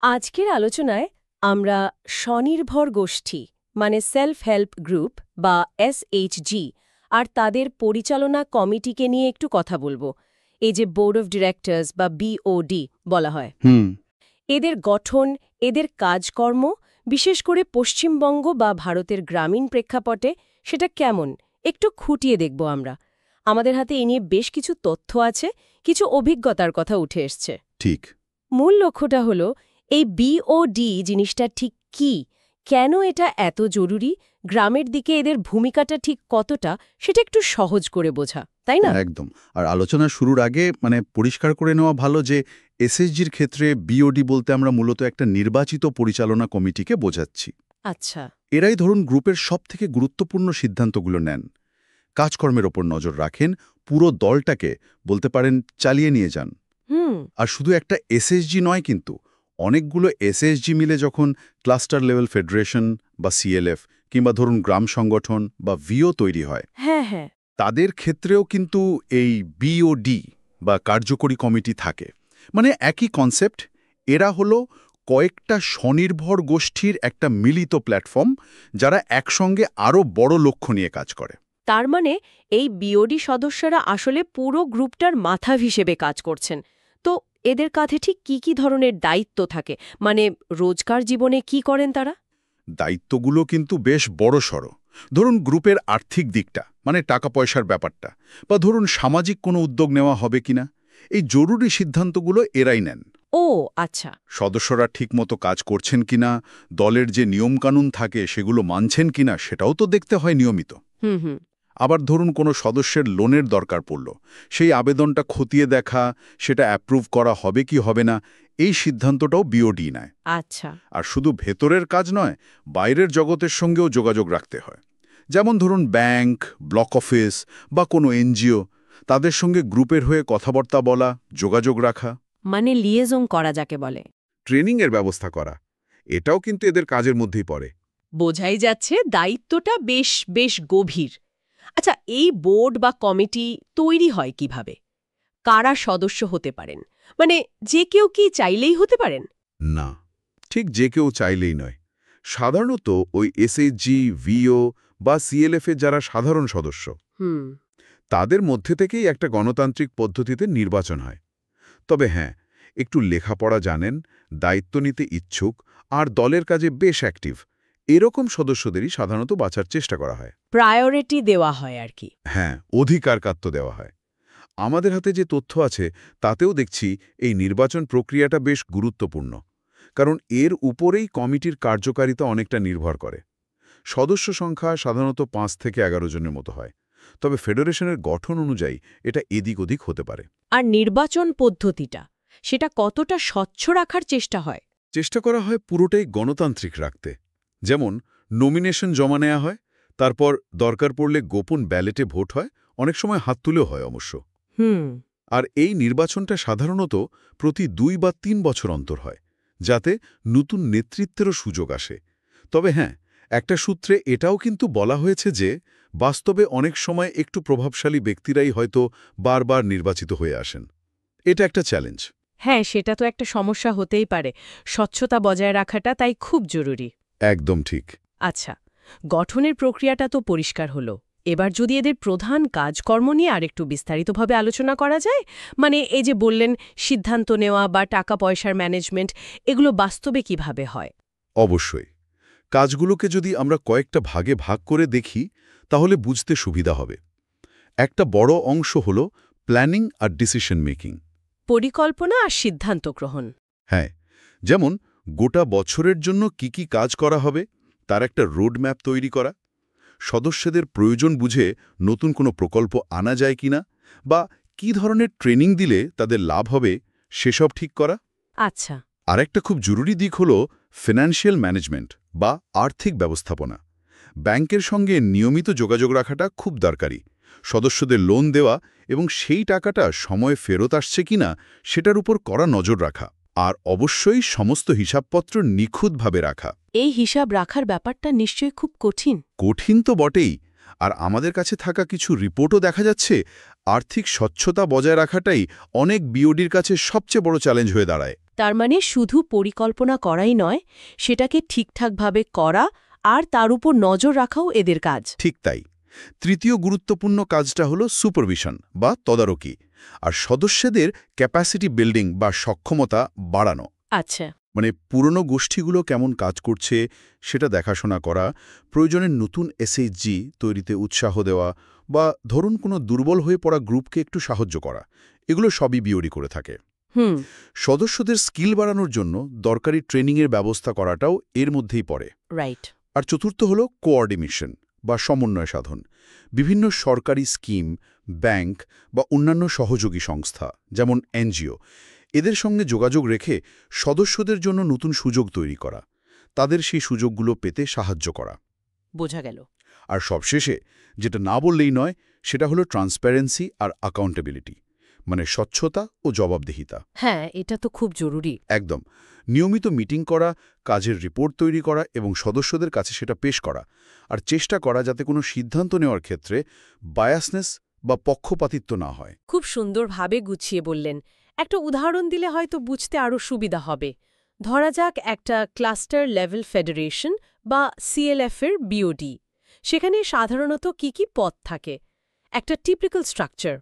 আজকের আলোচনায় আমরা স্বনির্ভর গোষ্ঠী মানে সেলফ হেল্প গ্রুপ বা এসএইচজি আর তাদের পরিচালনা কমিটিকে নিয়ে একটু কথা বলবো। এই যে বোর্ড অফ ডিরেক্টরস বা বিওডি বলা হয়, এদের গঠন, এদের কাজকর্ম, বিশেষ করে পশ্চিমবঙ্গ বা ভারতের গ্রামীণ প্রেক্ষাপটে সেটা কেমন একটু খুঁটিয়ে দেখব আমরা। আমাদের হাতে এ নিয়ে বেশ কিছু তথ্য আছে, কিছু অভিজ্ঞতার কথা উঠে এসছে। ঠিক। মূল লক্ষ্যটা হলো এই বিওডি জিনিসটা ঠিক কি, কেন এটা এত জরুরি, গ্রামের দিকে এদের ভূমিকাটা ঠিক কতটা, সেটা একটু সহজ করে বোঝা, তাই না? একদম। আর আলোচনা শুরুর আগে পরিষ্কার করে নেওয়া ভালো যে এসএসজির ক্ষেত্রে বিওডি বলতে আমরা মূলত একটা নির্বাচিত পরিচালনা কমিটিকে বোঝাচ্ছি। আচ্ছা। এরাই ধরুন গ্রুপের সবথেকে গুরুত্বপূর্ণ সিদ্ধান্তগুলো নেন, কাজকর্মের ওপর নজর রাখেন, পুরো দলটাকে বলতে পারেন চালিয়ে নিয়ে যান। আর শুধু একটা এসএসজি নয়, কিন্তু অনেকগুলো এসএসজি মিলে যখন ক্লাস্টার লেভেল ফেডারেশন বা সিএলএফ কিংবা ধরুন গ্রাম সংগঠন বা ভিও তৈরি হয়, হ্যাঁ হ্যাঁ। তাদের ক্ষেত্রেও কিন্তু এই বিওডি বা কার্যকরী কমিটি থাকে। একই কনসেপ্ট। এরা হলো কয়েকটা স্বনির্ভর গোষ্ঠীর একটা মিলিত প্ল্যাটফর্ম, যারা একসঙ্গে আরও বড় লক্ষ্য নিয়ে কাজ করে। তার মানে এই বিওডি সদস্যরা আসলে পুরো গ্রুপটার মাথা হিসেবে কাজ করছেন। তো এদের কাঁধে ঠিক কি কি ধরনের দায়িত্ব থাকে, মানে রোজকার জীবনে কি করেন তারা? দায়িত্বগুলো কিন্তু বেশ বড়সড়। ধরুন গ্রুপের আর্থিক দিকটা, টাকা পয়সার ব্যাপারটা, বা ধরুন সামাজিক কোনো উদ্যোগ নেওয়া হবে কিনা, এই জরুরি সিদ্ধান্তগুলো এরাই নেন। ও আচ্ছা। সদস্যরা ঠিকমতো কাজ করছেন কিনা, দলের যে নিয়মকানুন থাকে সেগুলো মানছেন কিনা সেটাও তো দেখতে হয় নিয়মিত। হুম। আবার ধরুন কোনো সদস্যের লোনের দরকার পড়ল, সেই আবেদনটা খতিয়ে দেখা, সেটা অ্যাপ্রুভ করা হবে কি হবে না, এই সিদ্ধান্তটাও বিওডি নেয়। আচ্ছা। আর শুধু ভেতরের কাজ নয়, বাইরের জগতের সঙ্গেও যোগাযোগ রাখতে হয়। যেমন ধরুন ব্যাংক, ব্লক অফিস বা কোনো এনজিও, তাদের সঙ্গে গ্রুপের হয়ে কথাবার্তা বলা, যোগাযোগ রাখা, মানে লিয়েজং করা যাকে বলে। ট্রেনিংয়ের ব্যবস্থা করা, এটাও কিন্তু এদের কাজের মধ্যেই পড়ে। বোঝাই যাচ্ছে দায়িত্বটা বেশ বেশ গভীর। আচ্ছা, এই বোর্ড বা কমিটি তৈরি হয় কিভাবে? কারা সদস্য হতে পারেন? মানে যে কেউ কি চাইলেই হতে পারেন? না, ঠিক যে কেউ চাইলেই নয়। সাধারণত ওই এসএইচজি, ভিও বা সিএলএফ এর যারা সাধারণ সদস্য, হুম। তাদের মধ্যে থেকেই একটা গণতান্ত্রিক পদ্ধতিতে নির্বাচন হয়। তবে হ্যাঁ, একটু লেখাপড়া জানেন, দায়িত্ব নিতে ইচ্ছুক আর দলের কাজে বেশ অ্যাক্টিভ, এরকম সদস্যদেরই সাধারণত বাছার চেষ্টা করা হয়। প্রায়োরিটি দেওয়া হয় আর কি। হ্যাঁ, অধিকারকাত্য দেওয়া হয়। আমাদের হাতে যে তথ্য আছে তাতেও দেখছি এই নির্বাচন প্রক্রিয়াটা বেশ গুরুত্বপূর্ণ, কারণ এর উপরেই কমিটির কার্যকারিতা অনেকটা নির্ভর করে। সদস্য সংখ্যা সাধারণত 5 থেকে 11 জনের মতো হয়, তবে ফেডারেশনের গঠন অনুযায়ী এটা এদিক ওদিক হতে পারে। আর নির্বাচন পদ্ধতিটা, সেটা কতটা স্বচ্ছ রাখার চেষ্টা হয়? চেষ্টা করা হয় পুরোটাই গণতান্ত্রিক রাখতে। যেমন নমিনেশন জমা নেওয়া হয়, তারপর দরকার পড়লে গোপন ব্যালেটে ভোট হয়, অনেক সময় হাত তুলেও হয় অবশ্য। হুম। আর এই নির্বাচনটা সাধারণত প্রতি 2 বা 3 বছর অন্তর হয়, যাতে নতুন নেতৃত্বেরও সুযোগ আসে। তবে হ্যাঁ, একটা সূত্রে এটাও কিন্তু বলা হয়েছে যে বাস্তবে অনেক সময় একটু প্রভাবশালী ব্যক্তিরাই হয়তো বারবার নির্বাচিত হয়ে আসেন। এটা একটা চ্যালেঞ্জ। হ্যাঁ, সেটা তো একটা সমস্যা হতেই পারে। স্বচ্ছতা বজায় রাখাটা তাই খুব জরুরি। একদম ঠিক। আচ্ছা, গঠনের প্রক্রিয়াটা তো পরিষ্কার হলো। এবার যদি এদের প্রধান কাজকর্ম নিয়ে আরেকটু বিস্তারিতভাবে আলোচনা করা যায়, মানে এই যে বললেন সিদ্ধান্ত নেওয়া বা টাকা পয়সার ম্যানেজমেন্ট, এগুলো বাস্তবে কিভাবে হয়? অবশ্যই। কাজগুলোকে যদি আমরা কয়েকটা ভাগে ভাগ করে দেখি, তাহলে বুঝতে সুবিধা হবে। একটা বড় অংশ হল প্ল্যানিং আর ডিসিশন মেকিং। পরিকল্পনা আর সিদ্ধান্ত গ্রহণ। হ্যাঁ, যেমন গোটা বছরের জন্য কি কি কাজ করা হবে তার একটা রোডম্যাপ তৈরি করা, সদস্যদের প্রয়োজন বুঝে নতুন কোনো প্রকল্প আনা যায় কিনা, বা কি ধরনের ট্রেনিং দিলে তাদের লাভ হবে সেসব ঠিক করা। আচ্ছা। আরেকটা খুব জরুরি দিক হল ফিনান্সিয়াল ম্যানেজমেন্ট বা আর্থিক ব্যবস্থাপনা। ব্যাংকের সঙ্গে নিয়মিত যোগাযোগ রাখাটা খুব দরকারি। সদস্যদের লোন দেওয়া এবং সেই টাকাটা সময়ে ফেরত আসছে কিনা সেটার উপর কড়া নজর রাখা। আর অবশ্যই সমস্ত হিসাবপত্র নিখুঁতভাবে রাখা। এই হিসাব রাখার ব্যাপারটা নিশ্চয়ই খুব কঠিন। কঠিন তো বটেই। আর আমাদের কাছে থাকা কিছু রিপোর্টও দেখা যাচ্ছে আর্থিক স্বচ্ছতা বজায় রাখাটাই অনেক বিওডির কাছে সবচেয়ে বড় চ্যালেঞ্জ হয়ে দাঁড়ায়। তার মানে শুধু পরিকল্পনা করাই নয়, সেটাকে ঠিকঠাকভাবে করা আর তার উপর নজর রাখাও এদের কাজ। ঠিক তাই। তৃতীয় গুরুত্বপূর্ণ কাজটা হলো সুপারভিশন বা তদারকি, আর সদস্যদের ক্যাপাসিটি বিল্ডিং বা সক্ষমতা বাড়ানো। আচ্ছা। মানে পুরনো গোষ্ঠীগুলো কেমন কাজ করছে সেটা দেখাশোনা করা, প্রয়োজনে নতুন এসএইচজি তৈরিতে উৎসাহ দেওয়া, বা ধরুন কোনো দুর্বল হয়ে পড়া গ্রুপকে একটু সাহায্য করা, এগুলো সবই বিওডি করে থাকে। সদস্যদের স্কিল বাড়ানোর জন্য দরকারি ট্রেনিংয়ের ব্যবস্থা করাটাও এর মধ্যেই পড়ে। রাইট। আর চতুর্থ হলো কোঅর্ডিনেশন বা সমন্বয় সাধন। বিভিন্ন সরকারি স্কিম, ব্যাংক বা অন্যান্য সহযোগী সংস্থা যেমন এনজিও, এদের সঙ্গে যোগাযোগ রেখে সদস্যদের জন্য নতুন সুযোগ তৈরি করা, তাদের সেই সুযোগগুলো পেতে সাহায্য করা। বোঝা গেল। আর সবশেষে যেটা না বললেই নয়, সেটা হলো ট্রান্সপারেন্সি আর অ্যাকাউন্টেবিলিটি, মানে স্বচ্ছতা ও জবাবদিহিতা। হ্যাঁ, এটা তো খুব জরুরি। একদম। নিয়মিত মিটিং করা, কাজের রিপোর্ট তৈরি করা এবং সদস্যদের কাছে সেটা পেশ করা, আর চেষ্টা করা যাতে কোনো সিদ্ধান্ত নেওয়ার ক্ষেত্রে বায়াসনেস বা পক্ষপাতিত্ব না হয়। খুব সুন্দরভাবে গুছিয়ে বললেন। একটা উদাহরণ দিলে হয়তো বুঝতে আরও সুবিধা হবে। ধরা যাক একটা ক্লাস্টার লেভেল ফেডারেশন বা সিএলএফ-এর বিওডি। সেখানে সাধারণত কি কি পদ থাকে? একটা টিপিক্যাল স্ট্রাকচার।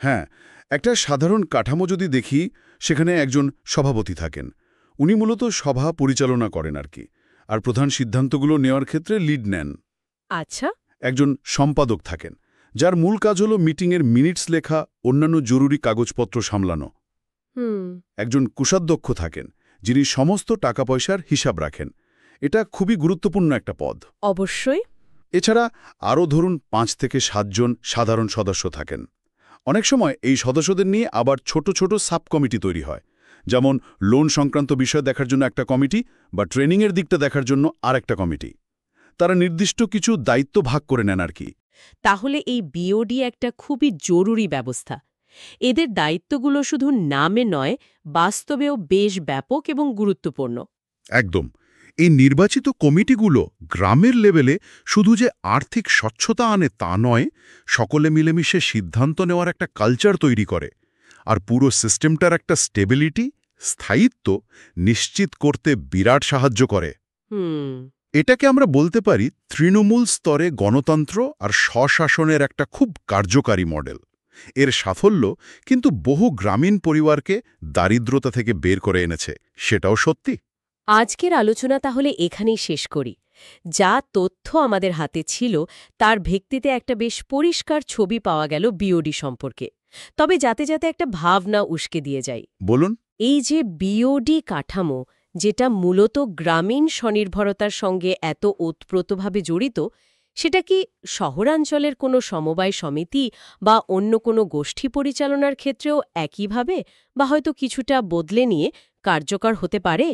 হ্যাঁ, একটা সাধারণ কাঠামো যদি দেখি, সেখানে একজন সভাপতি থাকেন। উনি মূলত সভা পরিচালনা করেন আর কি, আর প্রধান সিদ্ধান্তগুলো নেওয়ার ক্ষেত্রে লিড নেন। আচ্ছা। একজন সম্পাদক থাকেন, যার মূল কাজ হল মিটিংয়ের মিনিটস লেখা, অন্যান্য জরুরি কাগজপত্র সামলানো। একজন কোষাধ্যক্ষ থাকেন, যিনি সমস্ত টাকা পয়সার হিসাব রাখেন। এটা খুবই গুরুত্বপূর্ণ একটা পদ। অবশ্যই। এছাড়া আরও ধরুন 5 থেকে 7 জন সাধারণ সদস্য থাকেন। অনেক সময় এই সদস্যদের নিয়ে আবার ছোট ছোট সাব কমিটি তৈরি হয়, যেমন লোন সংক্রান্ত বিষয় দেখার জন্য একটা কমিটি বা ট্রেনিংয়ের দিকটা দেখার জন্য আরেকটা কমিটি। তারা নির্দিষ্ট কিছু দায়িত্ব ভাগ করে নেন আর কি। তাহলে এই বিওডি একটা খুবই জরুরি ব্যবস্থা। এদের দায়িত্বগুলো শুধু নামে নয়, বাস্তবেও বেশ ব্যাপক এবং গুরুত্বপূর্ণ। একদম। এই নির্বাচিত কমিটিগুলো গ্রামের লেভেলে শুধু যে আর্থিক স্বচ্ছতা আনে তা নয়, সকলে মিলেমিশে সিদ্ধান্ত নেওয়ার একটা কালচার তৈরি করে, আর পুরো সিস্টেমটার একটা স্টেবিলিটি, স্থায়িত্ব নিশ্চিত করতে বিরাট সাহায্য করে। এটাকে আমরা বলতে পারি তৃণমূল স্তরে গণতন্ত্র আর স্বশাসনের একটা খুব কার্যকারী মডেল। এর সাফল্য কিন্তু বহু গ্রামীণ পরিবারকে দারিদ্রতা থেকে বের করে এনেছে, সেটাও সত্যি। আজকের আলোচনা তাহলে এখানেই শেষ করি। যা তথ্য আমাদের হাতে ছিল তার ভিত্তিতে একটা বেশ পরিষ্কার ছবি পাওয়া গেল বিওডি সম্পর্কে। তবে যাতে যাতে একটা ভাবনা উস্কে দিয়ে যায়। বলুন। এই যে বিওডি কাঠামো, যেটা মূলত গ্রামীণ স্বনির্ভরতার সঙ্গে এত ওতপ্রোতভাবে জড়িত, সেটা কি শহরাঞ্চলের কোনো সমবায় সমিতি বা অন্য কোনো গোষ্ঠী পরিচালনার ক্ষেত্রেও একইভাবে বা হয়তো কিছুটা বদলে নিয়ে কার্যকর হতে পারে?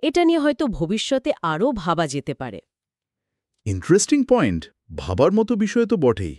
এটা নিয়ে হয়তো ভবিষ্যতে আরও ভাবা যেতে পারে। Interesting point. ভাবার মতো বিষয় তো বটেই।